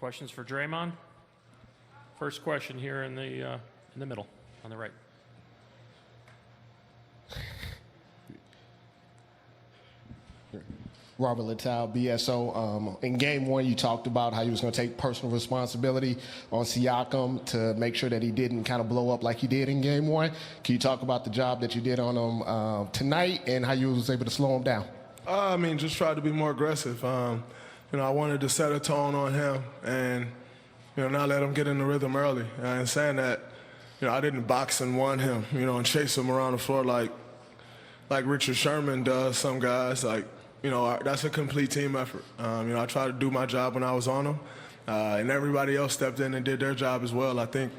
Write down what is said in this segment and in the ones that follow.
Questions for Draymond? First question here in the middle, on the right. Robert Littell, BSO. In game one, you talked about how you was going to take personal responsibility on Siakam to make sure that he didn't kind of blow up like he did in game one. Can you talk about the job that you did on him tonight and how you was able to slow him down? I mean, just try to be more aggressive. You know, I wanted to set a tone on him and, you know, not let him get in the rhythm early. And saying that, you know, I didn't box and one him, you know, and chase him around the floor like Richard Sherman does some guys. Like, you know, that's a complete team effort. You know, I tried to do my job when I was on him, and everybody else stepped in and did their job as well. I think,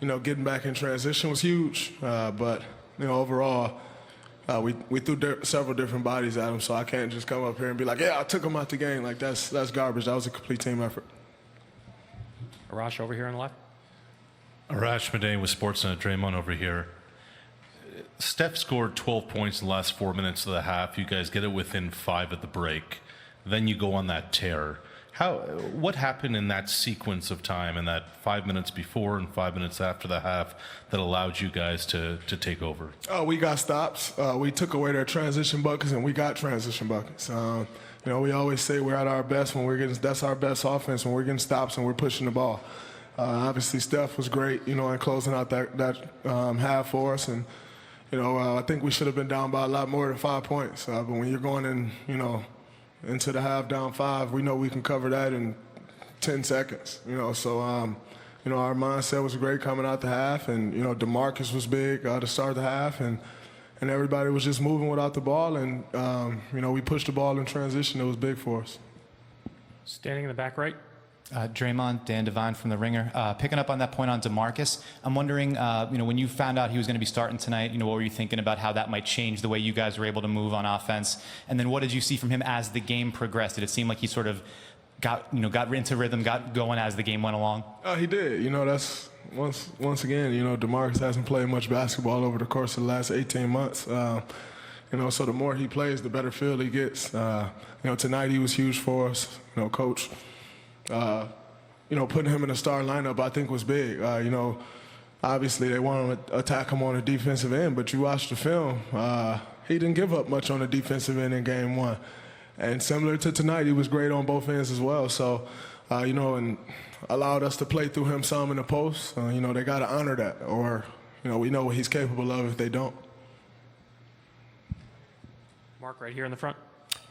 you know, getting back in transition was huge, but, you know, overall, we threw several different bodies at him, so I can't just come up here and be like, yeah, I took him out the game. Like, that's garbage. That was a complete team effort. Arash over here on the left. Arash Madane with Sportsnet. Draymond over here. Steph scored 12 points in the last 4 minutes of the half. You guys get it within 5 at the break. Then you go on that tear. What happened in that sequence of time, in that 5 minutes before and 5 minutes after the half, that allowed you guys to take over? We got stops. We took away their transition buckets, and we got transition buckets. You know, we always say we're at our best when we're getting. That's our best offense when we're getting stops and we're pushing the ball. Obviously, Steph was great, you know, in closing out that half for us, and you know, I think we should have been down by a lot more than 5 points. But when you're going in, you know, into the half down 5, we know we can cover that in 10 seconds. You know, so you know, our mindset was great coming out the half, and you know, DeMarcus was big to start the half, and everybody was just moving without the ball, and you know, we pushed the ball in transition. It was big for us. Standing in the back right. Draymond, Dan Devine from The Ringer. Picking up on that point on DeMarcus, I'm wondering, you know, when you found out he was going to be starting tonight, you know, what were you thinking about how that might change the way you guys were able to move on offense? And then what did you see from him as the game progressed? Did it seem like he sort of got into rhythm, got going as the game went along? He did. You know, that's once again, you know, DeMarcus hasn't played much basketball over the course of the last 18 months. You know, so the more he plays, the better feel he gets. You know, tonight he was huge for us. You know, coach. You know, putting him in the star lineup, I think, was big. You know, obviously they want to attack him on the defensive end, but you watch the film, he didn't give up much on the defensive end in game one. And similar to tonight, he was great on both ends as well. So, you know, and allowed us to play through him some in the post. You know, they got to honor that, or, you know, we know what he's capable of if they don't. Mark, right here in the front.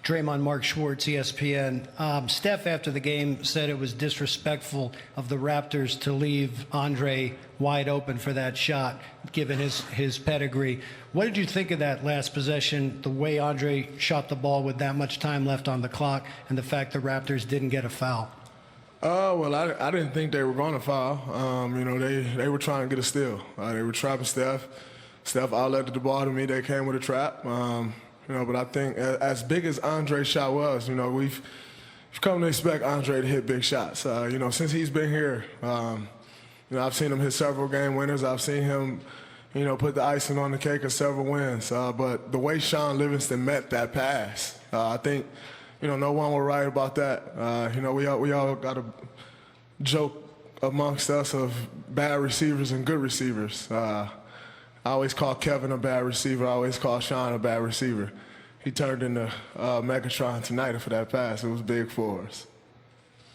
Draymond, Mark Schwartz, ESPN. Steph, after the game, said it was disrespectful of the Raptors to leave Andre wide open for that shot, given his pedigree. What did you think of that last possession, the way Andre shot the ball with that much time left on the clock, and the fact the Raptors didn't get a foul? Well, I didn't think they were going to foul. You know, they were trying to get a steal. They were trapping Steph. Steph outletted the ball to me. They came with a trap. You know, but I think as big as Andre's shot was, you know, we've come to expect Andre to hit big shots. You know, since he's been here, you know, I've seen him hit several game winners. I've seen him, you know, put the icing on the cake of several wins. But the way Sean Livingston met that pass, I think, you know, no one will write about that. You know, we all got a joke amongst us of bad receivers and good receivers. I always call Kevin a bad receiver. I always call Sean a bad receiver. He turned into Megatron tonight for that pass. It was big for us.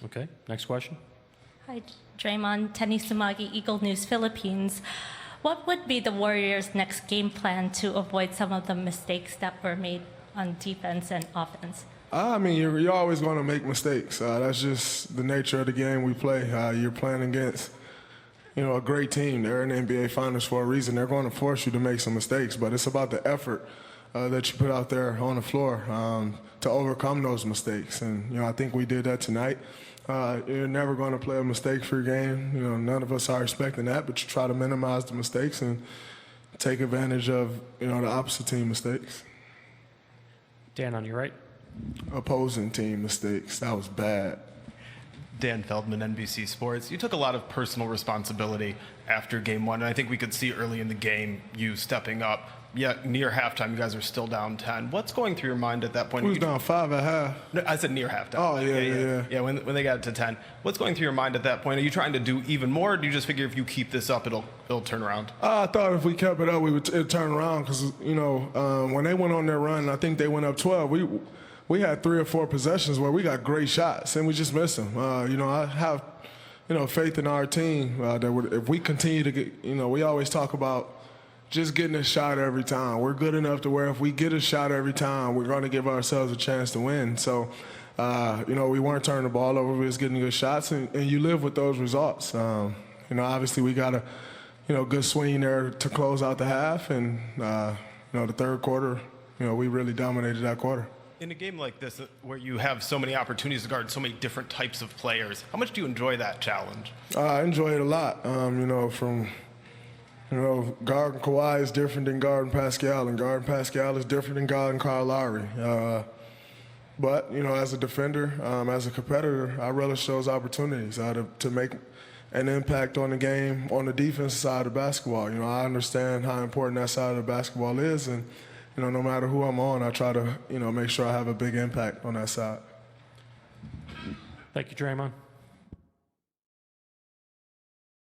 Okay, next question. Hi, Draymond. Tenny Sumagi, Eagle News, Philippines. What would be the Warriors' next game plan to avoid some of the mistakes that were made on defense and offense? I mean, you're always going to make mistakes. That's just the nature of the game we play. You're playing against, you know, a great team. They're in the NBA Finals for a reason. They're going to force you to make some mistakes, but it's about the effort that you put out there on the floor to overcome those mistakes. And, you know, I think we did that tonight. You're never going to play a mistake-free game. You know, none of us are expecting that, but you try to minimize the mistakes and take advantage of, you know, the opposite team mistakes. Dan, on your right. Opposing team mistakes. That was bad. Dan Feldman, NBC Sports. You took a lot of personal responsibility after game one, and I think we could see early in the game you stepping up. Yet near halftime, you guys are still down 10. What's going through your mind at that point? We was down 5 at half. No, I said near halftime. Oh, yeah. Yeah, when they got to 10. What's going through your mind at that point? Are you trying to do even more, or do you just figure if you keep this up, it'll turn around? I thought if we kept it up, it'd turn around because, when they went on their run, I think they went up 12. We had 3 or 4 possessions where we got great shots, and we just missed them. I have, faith in our team that if we continue to get, we always talk about just getting a shot every time. We're good enough to where if we get a shot every time, we're going to give ourselves a chance to win. So, we weren't turning the ball over. We was getting good shots, and you live with those results. Obviously we got a, good swing there to close out the half, and, the third quarter, we really dominated that quarter. In a game like this, where you have so many opportunities to guard so many different types of players, how much do you enjoy that challenge? I enjoy it a lot. Guarding Kawhi is different than guarding Pascal, and guarding Pascal is different than guarding Kyle Lowry. But, as a defender, as a competitor, I relish those opportunities to make an impact on the game on the defensive side of basketball. I understand how important that side of the basketball is, and, no matter who I'm on, I try to, make sure I have a big impact on that side. Thank you, Draymond.